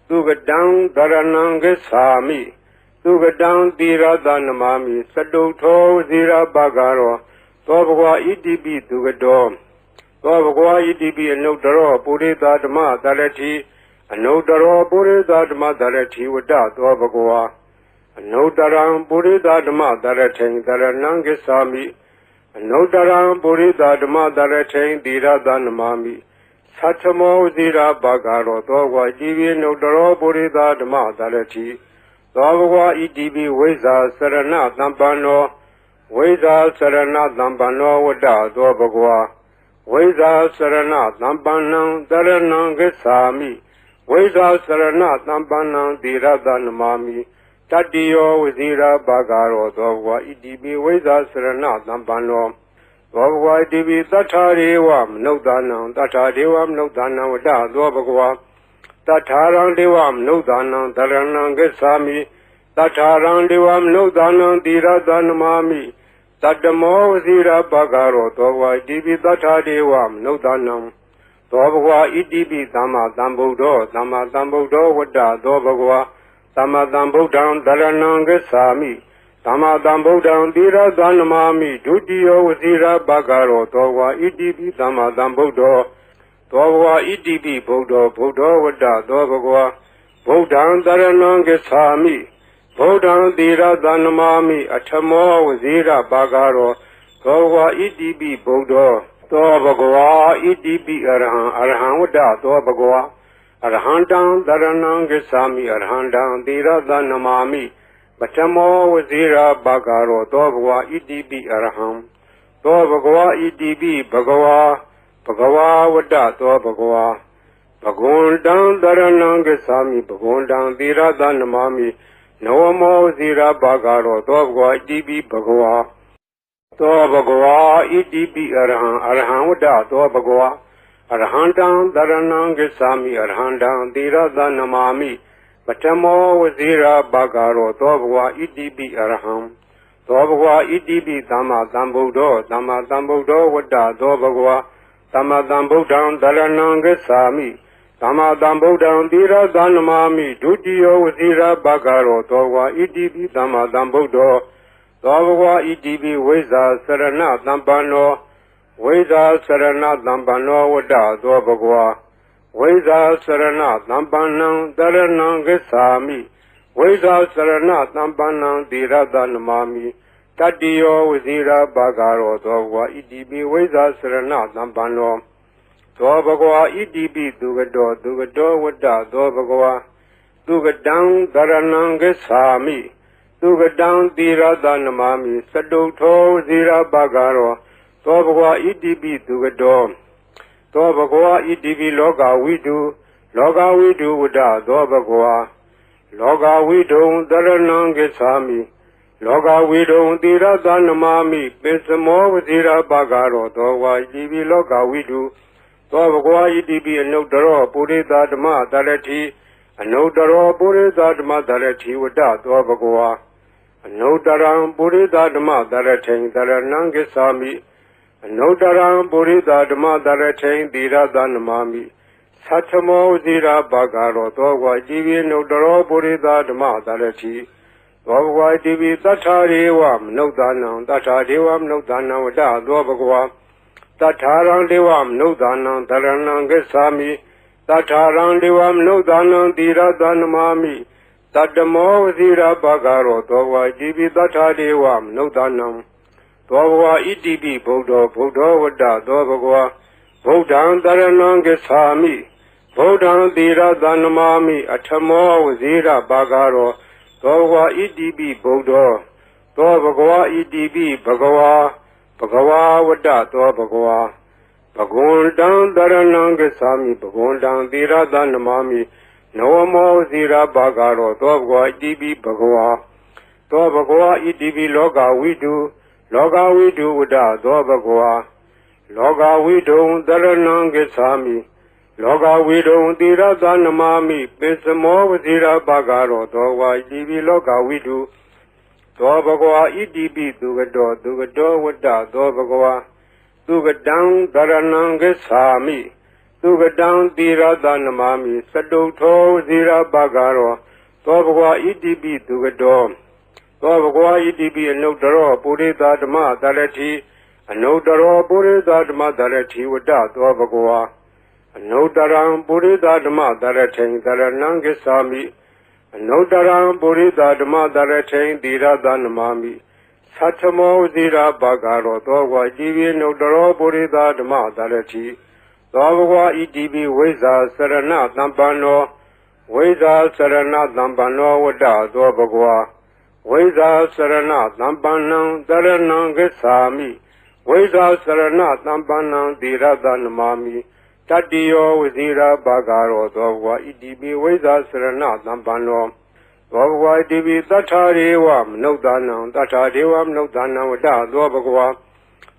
သူကတံတရဏံဂစ္ဆာမိသူကတံသီရသနမာမိစတုထောဝစီရဘဂရောသောဘဂဝါဣတိပိသူကတောသောဘဂဝါဣတိပိအနုတ္တရောပုရိသဓမ္မတရတိအနုတ္တရောပုရိသဓမ္မတရတိဝတ္တသောဘဂဝါအနုတ္တရံပုရိသဓမ္မတရထိန်တရဏံဂစ္ဆာမိအနုတ္တရံပုရိသဓမ္မတရထိန်သီရသနမာမိသတ္ထမောဇိရာဘဂရောသောဘဂဝါဣတိပိအနုတ္တရောပုရိသဓမ္မတရတိသောဘဂဝါဣတိပိဝိဇ္ဇာစရဏသမ္ပန္နောဝိဇ္ဇာစရဏသမ္ပန္နောဝတ္တသောဘဂဝါဝိဇ္ဇာစရဏသမ္ပန္နံတရဏံဂစ္ဆာမိဝိဇ္ဇာစရဏသမ္ပန္နံသီရသနမာမိတတ္တိယောဝစီရဘဂရောသောဘဂဝါဣတိပိဝိဇ္ဇာစရဏသမ္ပန္နောသောဘဂဝါဣတိပိတထာရေဝမနုဿာနံတထာဒေဝမနုဿာနံဝတ္တသောဘဂဝါတထာရံဒေဝမနုဿာနံတရဏံဂစ္ဆာမိတထာရံဒေဝမနုဿာနံသီရသနမာမိတတ္တမောဝစီရဘဂရောသောဘဂဝါဣတိပိတထာဒေဝမနုဿာနံသောဘဂဝါဣတိပိသမ္မာသမ္ဗုဒ္ဓောဝတ္တသောဘဂဝါသမ္မာသမ္ဗုဒ္ဓံတရဏံဂစ္ဆာမိသမ္မာသမ္ဗုဒ္ဓံသီရသနမာမိဒုတိယဝစီရဘဂရောသောဘဂဝါဣတိပိသမ္မာသမ္ဗုဒ္ဓောသောဘဂဝါဣတိပိဗုဒ္ဓောဝတ္တသောဘဂဝါဗုဒ္ဓံတရဏံဂစ္ဆာမိဗုဒ္ဓံသီရသနမာမိအထမောဝစီရဘဂရောသောဘဂဝါဣတိပိဗုဒ္ဓောသောဘဂဝါဣတိပိအရဟံဝတ္တသောဘဂဝါအရဟံတံတရဏံဂစ္ဆာမိအရဟံတံသီရသနမာမိပထမောဝစီရဘဂရောသောဘဂဝါဣတိပိအရဟံသောဘဂဝါဣတိပိဘဂဝါဝတ္တသောဘဂဝါဘဂဝန္တံတရဏံဂစ္ဆာမိဘဂဝန္တံသီရသနမာမိနဝမောဝစီရဘဂရောသောဘဂဝါဣတိပိဘဂဝါသောဘဂဝါဣတိပိအရဟံဝတ္တသောဘဂဝါအရဟံတံတရဏံဂစ္ဆာမိအရဟံတံသီရသနမာမိပထမောဝစီရဘဂရောသောဘဂဝါဣတိပိအရဟံသောဘဂဝါဣတိပိသမ္မာသမ္ဗုဒ္ဓောဝတ္တသောဘဂဝါသမ္မာသမ္ဗုဒ္ဓံတရဏံဂစ္ဆာမိ Dhamma Dhambuddham Dira Dhanamami Dutiyo Vasira Bhagaro Dogwa Idibi Dhamma Dhambuddho Dogwa Idibi Vesa Sarana Dhampano Vesa Sarana Dhampano Vada Dogwa Vesa Sarana Dhampanam Dharanam Gesami Vesa Sarana Dhampanam Dira Dhanamami Tatiyo Vasira Bhagaro Dogwa Idibi Vesa Sarana Dhampano Dho Bhagwa Idibi Dugado Vada Dho Bhagwa Dugadang Dharanam Gesami Dugadang Dira Dhanamami Sadutho Zira Bhagaro Dho Bhagwa Idibi Dugado Dho Bhagwa Idibi Loga Vidu Vada Dho Bhagwa Loga Vidu Dharanam Gesami Loga Vidu Dira Dhanamami Pesamo Zira Bhagaro Dho Bhagwa Idibi Loga Vidu Dho Bhagwa Idibi Anudaro Purita Dhamma Dharati Anudaro Purita Dhamma Dharati Vada Dho Bhagwa Anudaram Purita Dhamma Dharati Dharanam Gesami Anudaram Purita Dhamma Dharati Dira Dhanamami Satamo Zira Bhagaro Dho Bhagwa Idibi Anudaro Purita Dhamma Dharati Dho Bhagwa Idibi Tatharivam Nudanam Tatharivam Nudanam Vada Dho Bhagwa Tatharang Devam Nudanam Dharanam Gesami Tatharang Devam Nudanam Dira Dhanamami Tatamo Zira Bhagaro Dho Bhagwa Idibi Tathadevam Nudanam Dho Bhagwa Idibi Buddho Vada Dho Bhagwa Buddham Dharanam Gesami Buddham Dira Dhanamami Atamo Zira Bhagaro Dho Bhagwa Idibi Buddho Dho Bhagwa Idibi Bhagwa Bhagwa Vada Dho Bhagwa Bhagundam Dharanam Gesami Bhagundam Dira Dhanamami Nawamo Zira Bhagaro Dho Bhagwa Idibi Bhagwa Dho Bhagwa Idibi Loga Vidu Vada Dho Bhagwa Loga Vidu Dharanam Gesami Loga Vidu Dira Dhanamami Pesamo Zira Bhagaro Dho Bhagwa Idibi Loga Vidu Dho Bhagwa Idibi Dugado Vada Dho Bhagwa Dugadang Dharanam Gesami Dugadang Dira Dhanamami Sadutho Zira Bhagaro Dho Bhagwa Idibi Dugado Dho Bhagwa Idibi Anudaro Purita Dhamma Dharati Anudaro Purita Dhamma Dharati Vada Dho Bhagwa Anudaram Purita Dhamma Dharati Dharanam Gesami Anudaram Purita Dhamma Dharati Dira Dhanamami Satamo Zira Bhagaro Dho Bhagwa Idibi Anudaro Purita Dhamma Dharati Dho Bhagwa Idibi Vesa Sarana Dhampano Vesa Sarana Dhampano Vada Dho Bhagwa Vesa Sarana Dhampanam Dharanam Gesami Vesa Sarana Dhampanam Dira Dhanamami Tatiyo Zira Bhagaro Dho Bhagwa Idibi Vesa Sarana Dhampano Dho Bhagwa Idibi Tatharevam Nudanam Tatharevam Nudanam Vada Dho Bhagwa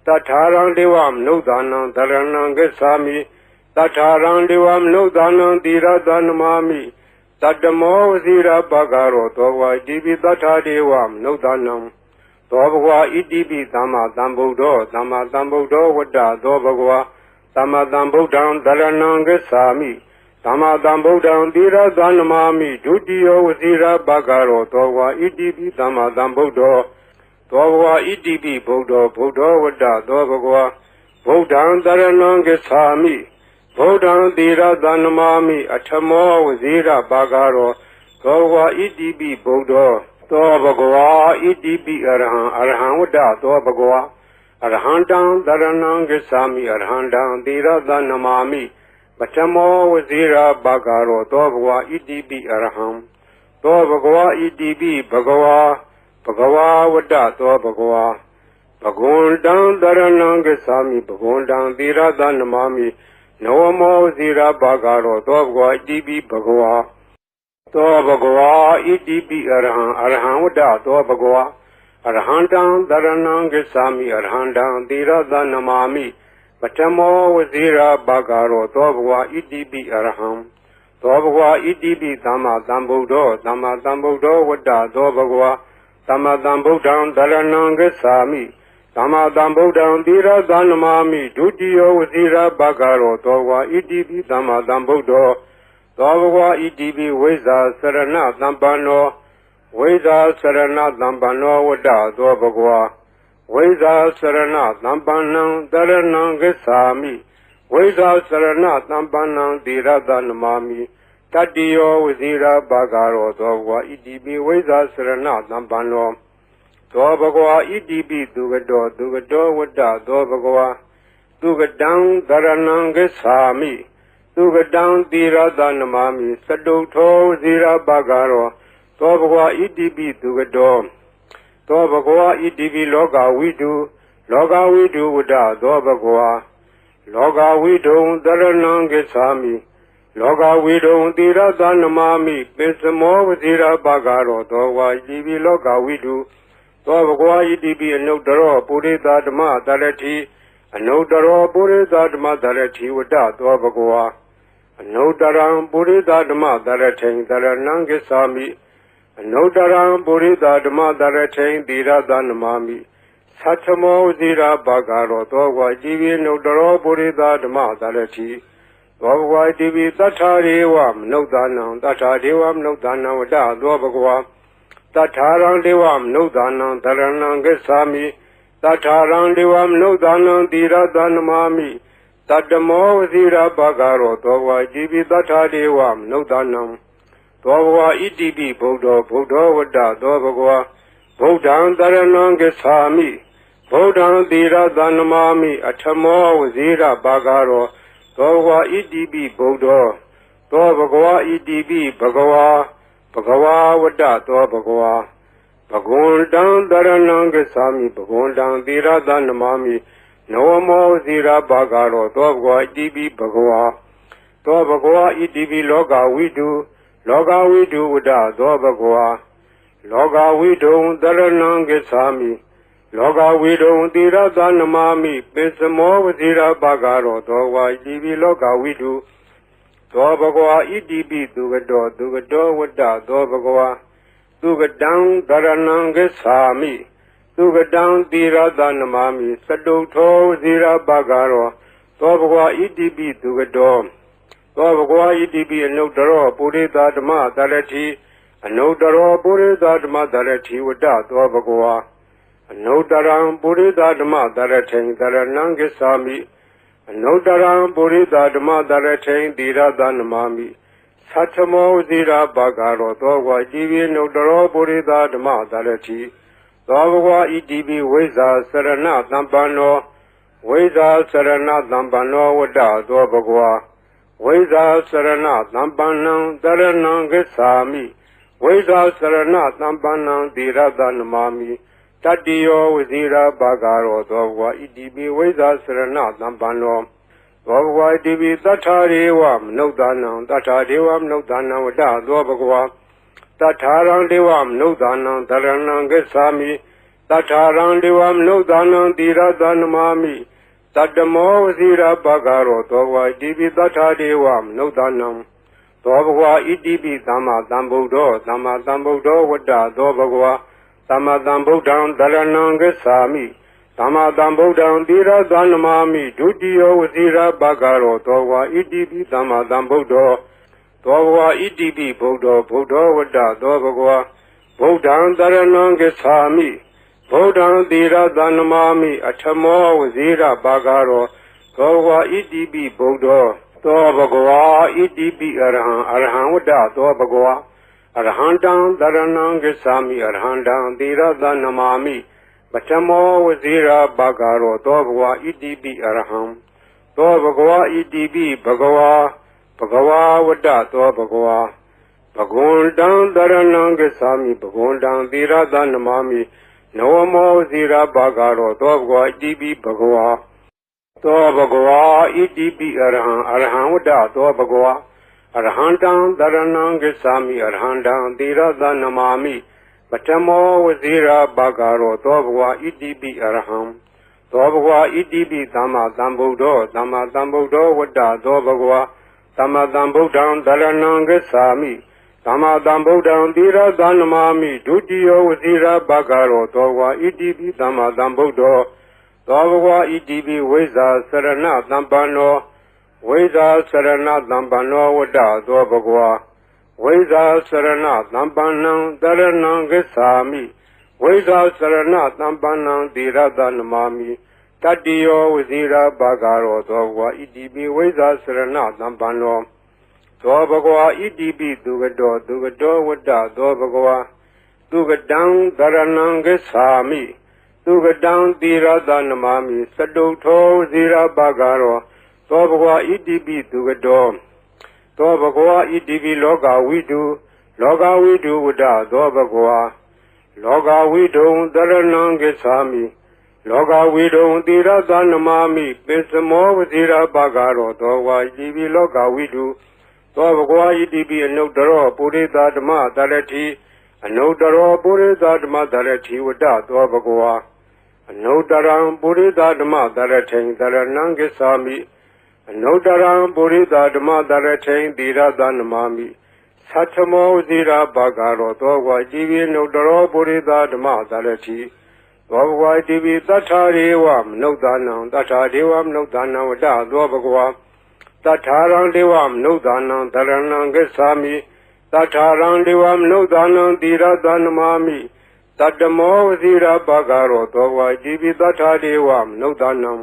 Tatharang Devam Nudanam Dharanam Gesami Tatharang Devam Nudanam Dira Dhanamami Tatamo Zira Bhagaro Dho Bhagwa Idibi Tatharevam Nudanam Dho Bhagwa Idibi Dhamma Dhambuddho Vada Dho Bhagwa Dhamma Dhambuddham Dharanam Gesami Dhamma Dhambuddham Dira Dhanamami Dutiyo Vasira Bhagaro Dho Bhagwa Idibi Dhamma Dhambuddho Dho Bhagwa Idibi Buddho Vada Dho Bhagwa Buddham Dharanam Gesami Buddham Dira Dhanamami Atamo Vasira Bhagaro Dho Bhagwa Idibi Buddho Dho Bhagwa Idibi Araham Vada Dho Bhagwa Arhandam Dharanam Gesami Arhandam Dira Dhanamami Atamo Vasira Bhagaro Dho Bhagwa Idibi Araham Dho Bhagwa Idibi Bhagwa Vada Dho Bhagwa Bhagundam Dharanam Gesami Bhagundam Dira Dhanamami Nawamo Zira Bhagaro Dho Bhagwa Idibi Bhagwa Dho Bhagwa Idibi Araham Vada Dho Bhagwa Arhandam Dharanam Gesami Arhandam Dira Dhanamami Atamo Vasira Bhagaro Dho Bhagwa Idibi Araham Dho Bhagwa Idibi Dhamma Dhambuddho Vada Dho Bhagwa Dhamma Dhambuddham Dharanam Gesami Dhamma Dhambuddham Dira Dhanamami Dutiyo Vasira Bhagaro Dho Bhagwa Idibi Dhamma Dhambuddho သောဘဂဝါဣတိပိဝိဇာစရဏသံပန္နောဝိဇာစရဏသံပန္နောဝတ္တသောဘဂဝါဝိဇာစရဏသံပန္နံတရဏံဂစ္ဆာမိဝိဇာစရဏသံပန္နံသီရတနမာမိတတ္တိယောဝဇိရာဘာဂရောသောဘဂဝါဣတိပိဝိဇာစရဏသံပန္နောသောဘဂဝါဣတိပိသူကတောဝတ္တသောဘဂဝါသူကတံတရဏံဂစ္ဆာမိသူကတံသီရတနမာမိသတုထောဝဇိရာဘာဂရောသောဘဂဝါဣတိပိသူကတောသောဘဂဝါဣတိပိလောကဝိတုဝတ္တသောဘဂဝါလောကဝိတုံတရဏံဂစ္ဆာမိလောကဝိတုံသီရတနမာမိပိစမောဝဇိရာဘာဂရောသောဘဂဝါဣတိပိလောကဝိတုသောဘဂဝါဣတိပိအနုတ္တရောပုရိသဓမ္မတရတိအနုတ္တရောပုရိသဓမ္မတရတိဝတ္တသောဘဂဝါအနုတ္တရံပုရိသဓမ္မတရထိန်တရဏံဂစ္ဆာမိအနုတ္တရံပုရိသဓမ္မတရထိန်သီရတနမာမိသတ္ထမောဇိရာဘာဂရောသောဘဂဝါဣတိပိအနုတ္တရောပုရိသဓမ္မတရတိသောဘဂဝါဣတိပိသတ္ထာရေဝမနုဿာနံသတ္ထာဒေဝမနုဿာနံဝတ္တသောဘဂဝါသတ္ထာရံဒေဝမနုဿာနံတရဏံဂစ္ဆာမိသတ္ထာရံဒေဝမနုဿာနံသီရတနမာမိတတ္တမောဝဇိရာဘာဂရောသောဘဂဝါဣတိပိသတ္ထာဒေဝမနုဿာနံသောဘဂဝါဣတိပိဗုဒ္ဓောဝတ္တသောဘဂဝါဗုဒ္ဓံတရဏံဂစ္ဆာမိဗုဒ္ဓံသီရတနမာမိအထမောဝဇိရာဘာဂရောသောဘဂဝါဣတိပိဗုဒ္ဓောသောဘဂဝါဣတိပိဘဂဝါဝတ္တသောဘဂဝါဘဂဝန္တံတရဏံဂစ္ဆာမိဘဂဝန္တံသီရတနမာမိနဝမောဝဇိရာဘာဂရောသောဘဂဝါဣတိပိဘဂဝါသောဘဂဝါဣတိပိလောကဝိတုဝတ္တသောဘဂဝါလောကဝိတုံတရဏံဂစ္ဆာမိလောကဝိတုံသီရတနမာမိပိစမောဝဇိရာဘာဂရောသောဘဂဝါဣတိပိလောကဝိတုသောဘဂဝါဣတိပိသူကတောဝတ္တသောဘဂဝါသူကတံတရဏံဂစ္ဆာမိသူကတံသီရတနမာမိသတုထောဝဇိရာဘာဂရောသောဘဂဝါဣတိပိသူကတောသောဘဂဝါဣတိပိအနုတ္တရောပုရိသဓမ္မတရတိအနုတ္တရောပုရိသဓမ္မတရတိဝတ္တသောဘဂဝါအနုတ္တရံပုရိသဓမ္မတရထိန်တရဏံဂစ္ဆာမိအနုတ္တရံပုရိသဓမ္မတရထိန်သီရတနမာမိသတ္ထမောဇိရာဘာဂရောသောဘဂဝါဣတိပိအနုတ္တရောပုရိသဓမ္မတရတိသောဘဂဝါဣတိပိဝိဇာစရဏသံပန္နောဝိဇာစရဏသံပန္နောဝတ္တသောဘဂဝါဝိဇာစရဏသံပန္နံတရဏံဂစ္ဆာမိဝိဇာစရဏသံပန္နံသီရတနမာမိတတ္တိယောဝဇိရာဘာဂရောသောဘဂဝါဣတိပိဝိဇာစရဏသံပန္နောသောဘဂဝါဣတိပိသတ္ထာရေဝမနုဿာနံသတ္ထာဒေဝမနုဿာနံဝတ္တသောဘဂဝါသတ္ထာရံဒေဝမနုဿာနံတရဏံဂစ္ဆာမိသတ္ထာရံဒေဝမနုဿာနံသီရတနမာမိတတ္တမောဝဇိရာဘာဂရောသောဘဂဝါဣတိပိသတ္ထာဒေဝမနုဿာနံသောဘဂဝါဣတိပိသမ္မာသမ္ဗုဒ္ဓောဝတ္တသောဘဂဝါသမ္မာသမ္ဗုဒ္ဓံတရဏံဂစ္ဆာမိသမ္မာသမ္ဗုဒ္ဓံသီရတနမာမိဒုတိယဝဇိရာဘာဂရောသောဘဂဝါဣတိပိသမ္မာသမ္ဗုဒ္ဓောသောဘဂဝါဣတိပိဗုဒ္ဓောဝတ္တသောဘဂဝါဗုဒ္ဓံတရဏံဂစ္ဆာမိဗုဒ္ဓံသီရတနမာမိအထမောဝဇိရာဘာဂရောသောဘဂဝါဣတိပိဗုဒ္ဓောသောဘဂဝါဣတိပိအရဟံဝတ္တသောဘဂဝါအရဟံတံတရဏံဂစ္ဆာမိအရဟံတံသီရတနမာမိပထမောဝဇိရာဘာဂရောသောဘဂဝါဣတိပိအရဟံသောဘဂဝါဣတိပိဘဂဝါဝတ္တသောဘဂဝါဘဂဝန္တံတရဏံဂစ္ဆာမိဘဂဝန္တံသီရတနမာမိနဝမောဝဇိရာဘာဂရောသောဘဂဝါဣတိပိဘဂဝါသောဘဂဝါဣတိပိအရဟံဝတ္တသောဘဂဝါအရဟံတံတရဏံဂစ္ဆာမိအရဟံတံသီရတနမာမိပထမောဝဇိရာဘာဂရောသောဘဂဝါဣတိပိအရဟံသောဘဂဝါဣတိပိသမ္မာသမ္ဗုဒ္ဓောဝတ္တသောဘဂဝါသမ္မာသမ္ဗုဒ္ဓံတရဏံဂစ္ဆာမိသမ္မာသမ္ဗုဒ္ဓံသီရတနမာမိဒုတိယဝဇိရာဘာဂရောသောဘဂဝါဣတိပိသမ္မာသမ္ဗုဒ္ဓောသောဘဂဝါဣတိပိဝိဇာစရဏသံပန္နောဝ ဝိဇာစရဏသံပန္နောဝတ္တသောဘဂဝါဝိဇာစရဏသံပန္နံတရဏံဂစ္ဆာမိဝိဇာစရဏသံပန္နံသီရတနမာမိတတ္တိယောဝဇိရာဘာဂရောသောဘဂဝါဣတိပိဝိဇာစရဏသံပန္နောသောဘဂဝါဣတိပိသူကတောဝတ္တသောဘဂဝါသူကတံတရဏံဂစ္ဆာမိသူကတံသီရတနမာမိစတုထောဝဇိရာဘာဂရောသောဘဂဝါဣတိပိသူကတောသောဘဂဝါဣတိပိလောကဝိတုဝတ္တသောဘဂဝါလောကဝိတုံတရဏံဂစ္ဆာမိလောကဝိတုံသီရတနမာမိပိစမောဝဇိရာဘာဂရောသောဘဂဝါဣတိပိလောကဝိတုသောဘဂဝါဣတိပိအနုတ္တရောပုရိသဓမ္မတရတိအနုတ္တရောပုရိသဓမ္မတရတိဝတ္တသောဘဂဝါအနုတ္တရံပုရိသဓမ္မတရထိန်တရဏံဂစ္ဆာမိအနုတ္တရံပုရိသဓမ္မတရထိန်သီရတနမာမိသတ္ထမောဇိရာဘာဂရောသောဘဂဝါဣတိပိအနုတ္တရောပုရိသဓမ္မတရတိသောဘဂဝါဣတိပိသတ္ထာရေဝမနုဿာနံသတ္ထာဒေဝမနုဿာနံဝတ္တသောဘဂဝါသတ္ထာရံဒေဝမနုဿာနံတရဏံဂစ္ဆာမိသတ္ထာရံဒေဝမနုဿာနံသီရတနမာမိတတ္တမောဝဇိရာဘာဂရောသောဘဂဝါဣတိပိသတ္ထာဒေဝမနုဿာနံ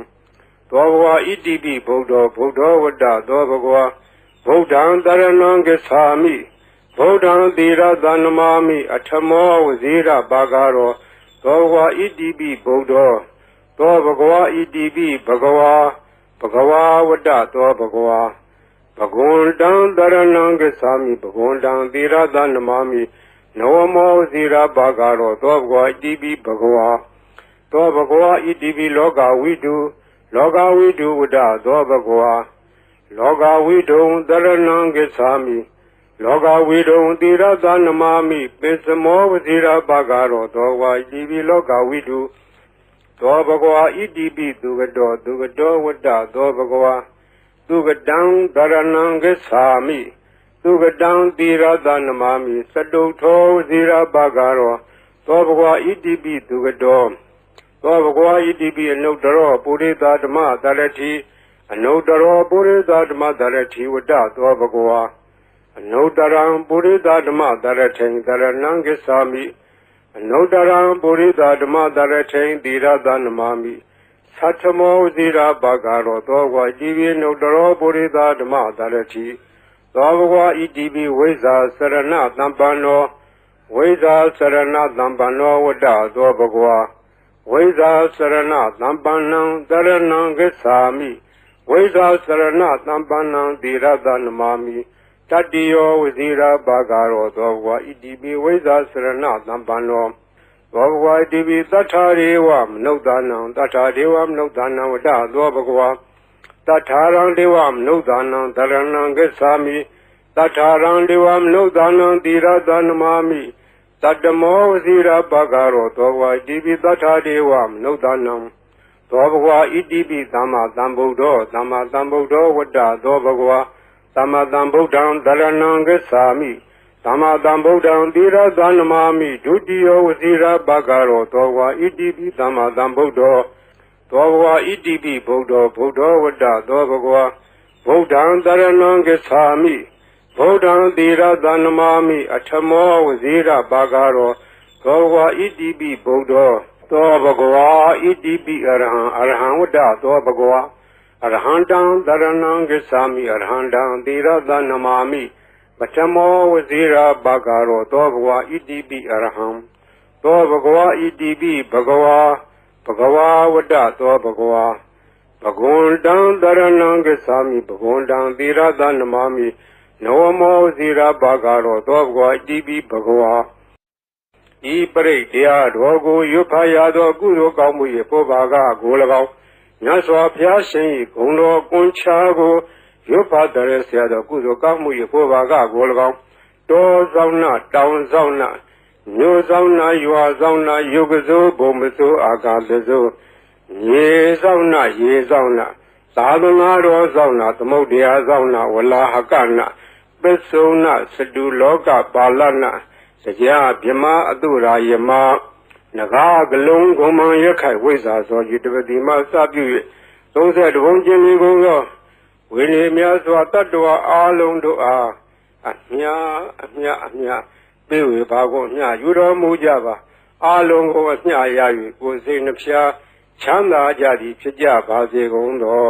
သောဘဂဝါဣတိပိဗုဒ္ဓောဝတ္တသောဘဂဝါဗုဒ္ဓံတရဏံဂစ္ဆာမိဗုဒ္ဓံသီရတနမာမိအထမောဝဇိရာဘာဂရောသောဘဂဝါဣတိပိဗုဒ္ဓောသောဘဂဝါဣတိပိဘဂဝါဝတ္တသောဘဂဝါဘဂဝန္တံတရဏံဂစ္ဆာမိဘဂဝန္တံသီရတနမာမိနဝမောဝဇိရာဘာဂရောသောဘဂဝါဣတိပိဘဂဝါသောဘဂဝါဣတိပိလောကဝိတုဝတ္တသောဘဂဝါလောကဝိတုံတရဏံဂစ္ဆာမိလောကဝိတုံသီရတနမာမိပိစမောဝဇိရာဘာဂရောသောဘဂဝါဣတိပိလောကဝိတုသောဘဂဝါဣတိပိသူကတောဝတ္တသောဘဂဝါသူကတံတရဏံဂစ္ဆာမိသူကတံသီရတနမာမိစတုထောဝဇိရာဘာဂရောသောဘဂဝါဣတိပိသူကတောသောဘဂဝါဣတိပိအနုတ္တရောပုရိသဓမ္မတရတိအနုတ္တရောပုရိသဓမ္မတရတိဝတ္တသောဘဂဝါအနုတ္တရံပုရိသဓမ္မတရထိန်တရဏံဂစ္ဆာမိအနုတ္တရံပုရိသဓမ္မတရထိန်သီရတနမာမိသတ္ထမောဇိရာဘာဂရောသောဘဂဝါဣတိပိအနုတ္တရောပုရိသဓမ္မတရတိသောဘဂဝါဣတိပိဝိဇာစရဏသံပန္နောဝိဇာစရဏသံပန္နောဝတ္တသောဘဂဝါဝိဇာစရဏသံပန္နံတရဏံဂစ္ဆာမိဝိဇာစရဏသံပန္နံသီရတနမာမိတတ္တိယောဝဇိရာဘာဂရောသောဘဂဝါဣတိပိဝိဇာစရဏသံပန္နောသောဘဂဝါဣတိပိသတ္ထာရေဝမနုဿာနံသတ္ထာဒေဝမနုဿာနံဝတ္တသောဘဂဝါသတ္ထာရံဒေဝမနုဿာနံတရဏံဂစ္ဆာမိသတ္ထာရံဒေဝမနုဿာနံသီရတနမာမိတတ္တမောဝဇိရာဘာဂရောသောဘဂဝါဣတိပိသတ္ထာဒေဝမနုဿာနံသောဘဂဝါဣတိပိသမ္မာသမ္ဗုဒ္ဓောဝတ္တသောဘဂဝါသမ္မာသမ္ဗုဒ္ဓံတရဏံဂစ္ဆာမိသမ္မာသမ္ဗုဒ္ဓံသီရတနမာမိဒုတိယဝဇိရာဘာဂရောသောဘဂဝါဣတိပိသမ္မာသမ္ဗုဒ္ဓောသောဘဂဝါဣတိပိဗုဒ္ဓောဝတ္တသောဘဂဝါဗုဒ္ဓံတရဏံဂစ္ဆာမိဗုဒ္ဓံသီရတနမာမိအထမောဝဇိရာဘာဂရောသောဘဂဝါဣတိပိဗုဒ္ဓောသောဘဂဝါဣတိပိအရဟံဝတ္တသောဘဂဝါအရဟံတံတရဏံဂစ္ဆာမိအရဟံတံသီရတနမာမိပထမောဝဇိရာဘာဂရောသောဘဂဝါဣတိပိအရဟံသောဘဂဝါဣတိပိဘဂဝါဝတ္တသောဘဂဝါဘဂဝန္တံတရဏံဂစ္ဆာမိဘဂဝန္တံသီရတနမာမိနဝမောဇိရာဘာဂရောသောဘဂဝါဣတိပိဘဂဝါဤပရိတရားတော်ကိုရွတ်ဖတ်ရသောကုသိုလ်ကောင်းမှု၏ပုဗ္ဗာကကို၎င်းမြတ်စွာဘုရားရှင်၏ဂုဏ်တော်ကွန်ချာကိုရွတ်ဖတ်တဲ့ဆရာတော်ကုသိုလ်ကောင်းမှု၏ပုဗ္ဗာကကို၎င်းတောဆောင်နာတောင်ဆောင်နာမြို့ဆောင်နာရွာဆောင်နာယုတ်ကစိုးဘုံမစိုးအာကာသစိုးရေဆောင်နာရေဆောင်နာသာသနာတော်ဆောင်နာသမုဒ္ဒရာဆောင်နာဝလာဟကနာပစ္စုံနာစတုလောကပါဠနာတရားဗြမအတုရာယမနဂါကလုံးဂုံမံရခိုင်ဝိဇ္ဇာသောယတပတိမစပြု၍32ဘုံကျင်းလေးကိုသော ဝိနည်းများစွာတတ္တဝါအားလုံးတို့အားအမြပေးဝေပါကုန်မြယူတော်မူကြပါအားလုံးကိုအမြရ၍ကိုယ်စိတ်နှဖျားချမ်းသာကြသည်ဖြစ်ကြပါစေကုန်သော